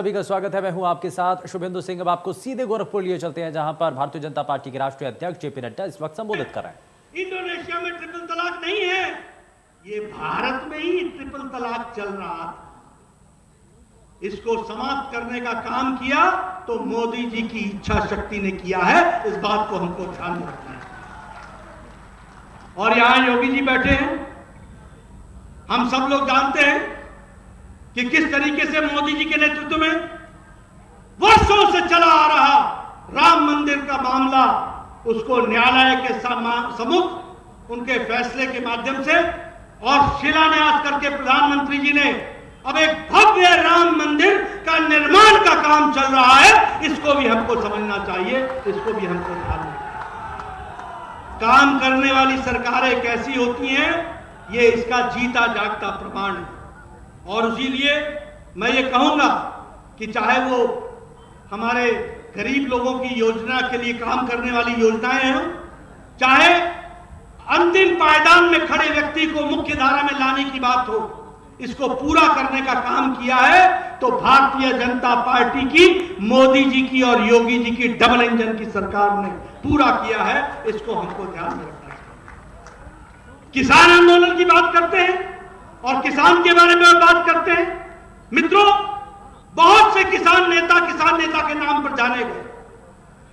सभी का स्वागत है। मैं हूं आपके साथ शुभेंदु सिंह। अब आपको सीधे गोरखपुर लिए चलते हैं, जहां पर भारतीय जनता पार्टी के राष्ट्रीय अध्यक्ष जेपी नड्डा इस वक्त संबोधित कर रहे हैं। इंडोनेशिया में ट्रिपल तलाक नहीं है, ये भारत में ही ट्रिपल तलाक चल रहा था। इसको समाप्त करने का काम किया तो मोदी जी की इच्छा शक्ति ने किया है। इस बात को हमको ध्यान में रखना है। और यहां योगी जी बैठे हैं, हम सब लोग जानते हैं कि किस तरीके से मोदी जी के नेतृत्व में वर्षों से चला आ रहा राम मंदिर का मामला, उसको न्यायालय के सम्मुख उनके फैसले के माध्यम से और शिलान्यास करके प्रधानमंत्री जी ने अब एक भव्य राम मंदिर का निर्माण का काम चल रहा है। इसको भी हमको समझना चाहिए, इसको भी हमको ध्यान रखना है। काम करने वाली सरकारें कैसी होती हैं, ये इसका जीता जागता प्रमाण है। और इसीलिए मैं ये कहूंगा कि चाहे वो हमारे गरीब लोगों की योजना के लिए काम करने वाली योजनाएं हों, चाहे अंतिम पायदान में खड़े व्यक्ति को मुख्य धारा में लाने की बात हो, इसको पूरा करने का काम किया है तो भारतीय जनता पार्टी की, मोदी जी की और योगी जी की डबल इंजन की सरकार ने पूरा किया है। इसको हमको ध्यान में रखना चाहिए। किसान आंदोलन की बात करते हैं और किसान के बारे में बात करते हैं। मित्रों, बहुत से किसान नेता के नाम पर जाने गए,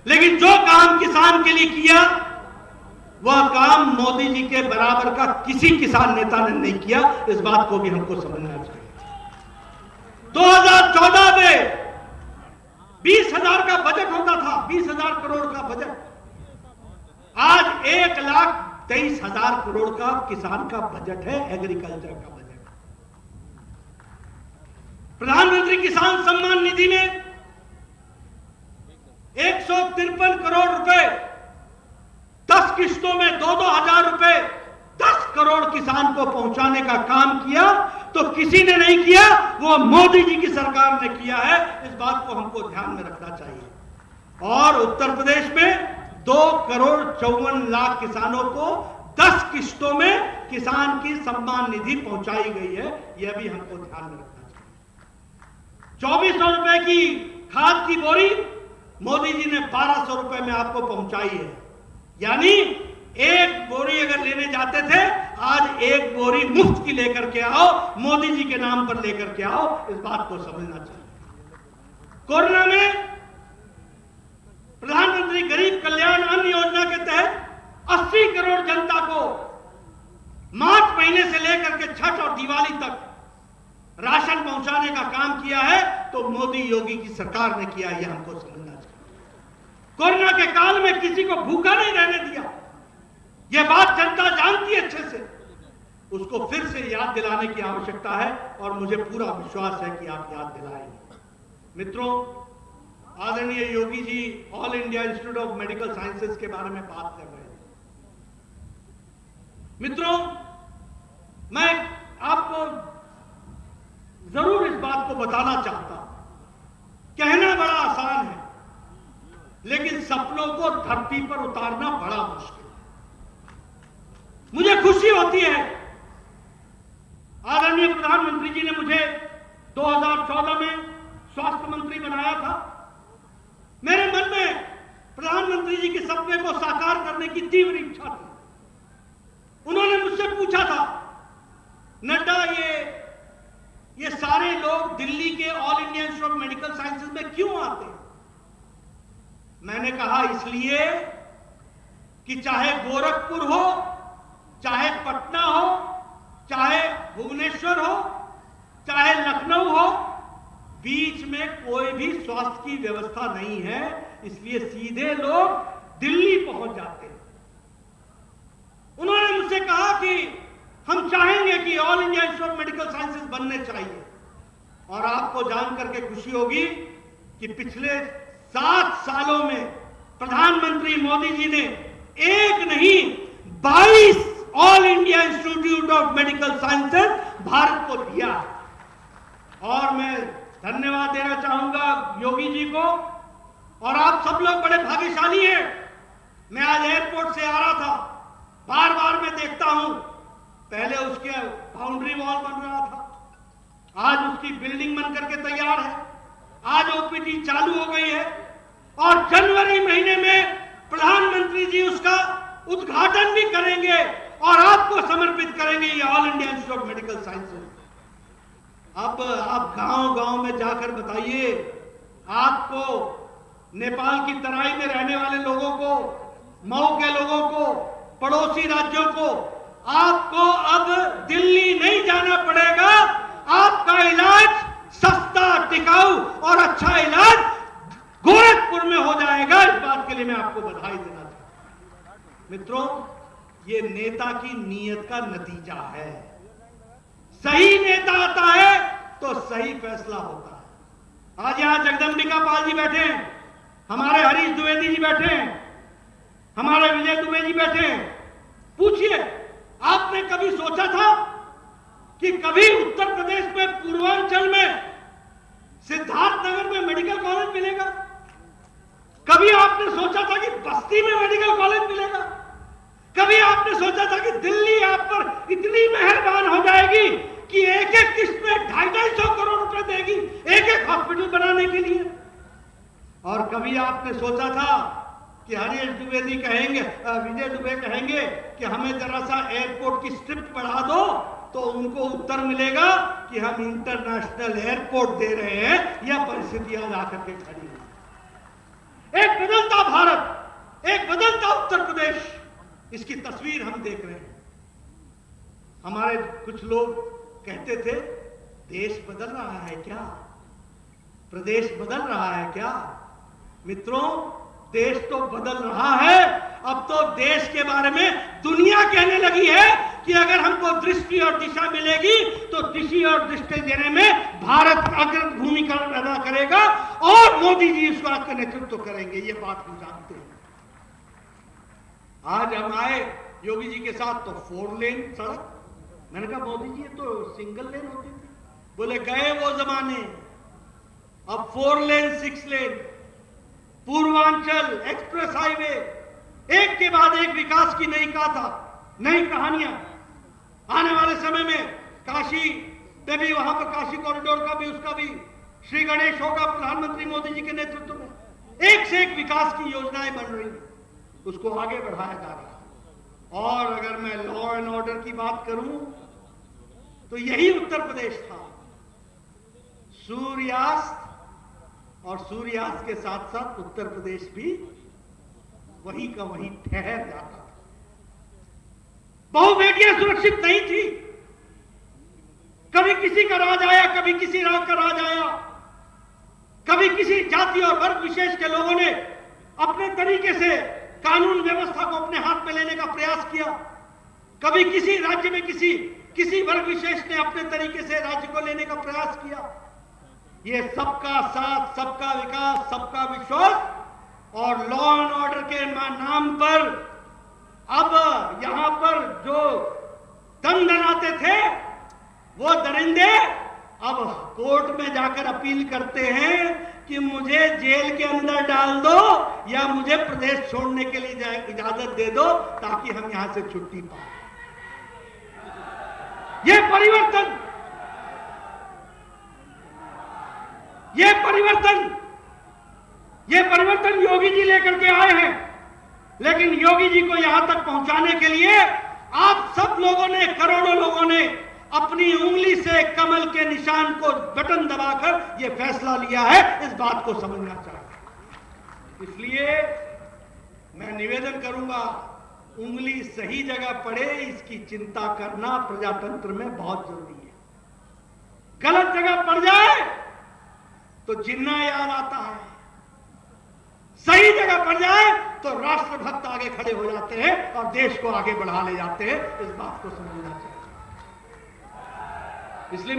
लेकिन जो काम किसान के लिए किया वह काम मोदी जी के बराबर का किसी किसान नेता ने नहीं किया। इस बात को भी हमको समझना चाहिए। 2014 में 20,000 का बजट होता था, 20,000 करोड़ का बजट, आज 1,23,000 करोड़ का किसान का बजट है, एग्रीकल्चर का बजट। प्रधानमंत्री किसान सम्मान निधि में 153 करोड़ रुपए 10 किस्तों में 2-2 हजार रुपए 10 करोड़ किसान को पहुंचाने का काम किया तो किसी ने नहीं किया, वो मोदी जी की सरकार ने किया है। इस बात को हमको ध्यान में रखना चाहिए। और उत्तर प्रदेश में 2,54,00,000 किसानों को 10 किस्तों में किसान की सम्मान निधि पहुंचाई गई है। यह भी हमको ध्यान में रखना चाहिए। 2,400 रुपए की खाद की बोरी मोदी जी ने 1,200 रुपए में आपको पहुंचाई है। यानी एक बोरी अगर लेने जाते थे, आज एक बोरी मुफ्त की लेकर के आओ, मोदी जी के नाम पर लेकर के आओ। इस बात को समझना चाहिए। कोरोना में प्रधानमंत्री गरीब कल्याण अन्न योजना के तहत 80 करोड़ जनता को मार्च महीने से लेकर के छठ और दिवाली तक राशन पहुंचाने का काम किया है तो मोदी योगी की सरकार ने किया है। यह हमको समझना चाहिए। कोरोना के काल में किसी को भूखा नहीं रहने दिया, यह बात जनता जानती है अच्छे से। उसको फिर से याद दिलाने की आवश्यकता है और मुझे पूरा विश्वास है कि आप याद दिलाएंगे। मित्रों, आदरणीय Yogi ji all India institute of medical sciences के बारे में बात कर रहे हैं। मित्रों, मैं आपको जरूर इस बात को बताना चाहता हूं। कहना बड़ा आसान है, लेकिन सपनों को धरती पर उतारना बड़ा मुश्किल है। मुझे खुशी होती है, आदरणीय प्रधानमंत्री जी ने मुझे 2014 में स्वास्थ्य मंत्री बनाया था। मेरे मन में प्रधानमंत्री जी के सपने को साकार करने की तीव्र इच्छा थी। उन्होंने मुझसे पूछा था, नड्डा, ये सारे लोग दिल्ली के all India institute of medical sciences में क्यों आते हैं? मैंने कहा, इसलिए कि चाहे गोरखपुर हो, चाहे पटना हो, चाहे भुवनेश्वर हो, चाहे लखनऊ हो, बीच में कोई भी स्वास्थ्य की व्यवस्था नहीं है, इसलिए सीधे लोग दिल्ली पहुंच जाते हैं। उन्होंने मुझसे कहा कि हम चाहेंगे कि all India institute of medical sciences बनने चाहिए। और आपको जानकर के खुशी होगी कि पिछले 7 सालों में प्रधानमंत्री मोदी जी ने एक नहीं 22 all India institute of medical sciences Bharat को दिया। और मैं धन्यवाद देना चाहूंगा योगी जी को। और आप सब लोग बड़े भाग्यशाली हैं। मैं आज एयरपोर्ट से आ रहा था, बार बार मैं देखता हूं, पहले उसके बाउंड्री वॉल बन रहा था, आज उसकी बिल्डिंग बन करके तैयार है। कनेक्टिविटी चालू हो गई है और जनवरी महीने में प्रधानमंत्री जी उसका उद्घाटन भी करेंगे और आपको समर्पित करेंगे ये all India institute of medical sciences. अब आप गांव-गांव में जाकर बताइए, आपको नेपाल की तराई में रहने वाले लोगों को, मऊ के लोगों को, पड़ोसी राज्यों को, आपको अब दिल्ली नहीं जाना पड़ेगा। आपका इलाज सस्ता, टिकाऊ और अच्छा इलाज गोरखपुर में हो जाएगा। इस बात के लिए मैं आपको बधाई देना चाहता हूं। मित्रों, ये नेता की नीयत का नतीजा है। सही नेता आता है तो सही फैसला होता है। आज यहां जगदंबिका पाल जी बैठे हैं, हमारे हरीश द्विवेदी जी बैठे हैं, हमारे विजय दुबे जी बैठे हैं। पूछिए, आपने कभी सोचा था कि कभी उत्तर प्रदेश में पूर्वांचल में सिद्धार्थनगर में मेडिकल कॉलेज मिलेगा? कभी आपने सोचा था कि बस्ती में मेडिकल कॉलेज मिलेगा? कभी आपने सोचा था कि दिल्ली आप पर इतनी मेहरबान हो जाएगी कि एक एक किस्त में 250 करोड़ रुपए देगी एक एक हॉस्पिटल बनाने के लिए? और कभी आपने सोचा था कि हरीश द्विवेदी कहेंगे, विजय दुबे कहेंगे कि हमें जरा सा एयरपोर्ट की स्ट्रिप बढ़ा दो, तो उनको उत्तर मिलेगा कि हम इंटरनेशनल एयरपोर्ट दे रहे हैं? यह परिस्थितियां आकर के खड़ी है। एक बदलता भारत, एक बदलता उत्तर प्रदेश, इसकी तस्वीर हम देख रहे हैं। हमारे कुछ लोग कहते थे, देश बदल रहा है क्या, प्रदेश बदल रहा है क्या? मित्रों, देश तो बदल रहा है। अब तो देश के बारे में दुनिया कहने लगी है कि अगर हमको दृष्टि और दिशा मिलेगी तो दिशा और दृष्टि देने में भारत अग्र भूमिका अदा करेगा और मोदी जी इस बात का नेतृत्व करेंगे। ये बात हम जानते हैं। आज हम आए योगी जी के साथ तो 4 लेन सड़क, मैंने कहा मोदी जी ये तो सिंगल लेन होती थी। बोले गए वो जमाने, अब 4 लेन 6 लेन, पूर्वांचल एक्सप्रेस हाईवे, एक के बाद एक विकास की नई गाथा, नई कहानियां। आने वाले समय में काशी में भी, वहां पर काशी कॉरिडोर का भी, उसका भी श्री गणेश होगा प्रधानमंत्री मोदी जी के नेतृत्व में। एक से एक विकास की योजनाएं बन रही हैं, उसको आगे बढ़ाया जा रहा है। और अगर मैं लॉ एंड ऑर्डर की बात करूं तो यही उत्तर प्रदेश था। सूर्यास्त और सूर्यास्त के साथ साथ उत्तर प्रदेश भी वहीं का वहीं ठहर जाता था। बहु बेटियां सुरक्षित नहीं थी। कभी किसी का राज आया, कभी किसी राज का राज आया, कभी किसी जाति और वर्ग विशेष के लोगों ने अपने तरीके से कानून व्यवस्था को अपने हाथ में लेने का प्रयास किया। कभी किसी राज्य में किसी वर्ग विशेष ने अपने तरीके से राज्य को लेने का प्रयास किया। ये सबका साथ, सबका विकास, सबका विश्वास और लॉ एंड ऑर्डर के नाम पर अब यहां पर जो दंडनाते थे वो दरिंदे अब कोर्ट में जाकर अपील करते हैं कि मुझे जेल के अंदर डाल दो या मुझे प्रदेश छोड़ने के लिए इजाजत दे दो ताकि हम यहां से छुट्टी पाए। ये परिवर्तन योगी जी लेकर के आए हैं। लेकिन योगी जी को यहां तक पहुंचाने के लिए आप सब लोगों ने, करोड़ों लोगों ने अपनी उंगली से कमल के निशान को बटन दबाकर यह फैसला लिया है। इस बात को समझना चाहिए। इसलिए मैं निवेदन करूंगा, उंगली सही जगह पड़े इसकी चिंता करना प्रजातंत्र में बहुत जरूरी है। गलत जगह पड़ जाए तो जिन्ना याद आता है, सही जगह पड़ जाए तो राष्ट्रभक्त आगे खड़े हो जाते हैं और देश को आगे बढ़ा ले जाते हैं। इस बात को समझना चाहिए। इसलिए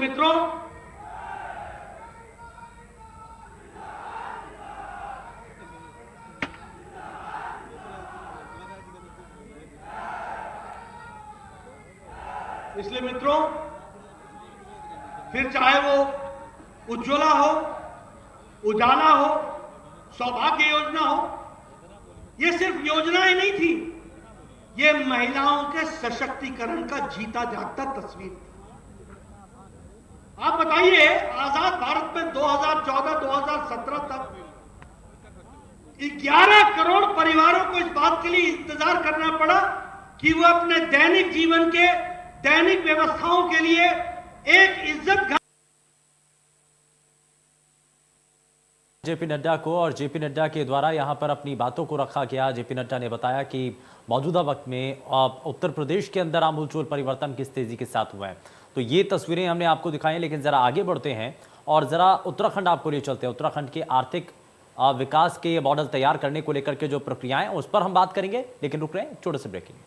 मित्रों, फिर चाहे वो उज्ज्वला हो, उजाला हो, सौभाग्य योजना हो, ये सिर्फ योजनाएं नहीं थी, ये महिलाओं के सशक्तिकरण का जीता जागता तस्वीर थी। आप बताइए, आजाद भारत में 2014-2017 तक 11 करोड़ परिवारों को इस बात के लिए इंतजार करना पड़ा कि वो अपने दैनिक जीवन के दैनिक व्यवस्थाओं के लिए एक इज्जत जेपी नड्डा को, और जेपी नड्डा के द्वारा यहां पर अपनी बातों को रखा गया। जेपी नड्डा ने बताया कि मौजूदा वक्त में उत्तर प्रदेश के अंदर आमूलचूल परिवर्तन किस तेजी के साथ हुआ है। तो ये तस्वीरें हमने आपको दिखाई, लेकिन जरा आगे बढ़ते हैं और जरा उत्तराखंड आपको ले चलते हैं। उत्तराखंड के आर्थिक विकास के मॉडल तैयार करने को लेकर के जो प्रक्रियाएं, उस पर हम बात करेंगे, लेकिन रुक रहे हैं छोटे से ब्रेक के लिए।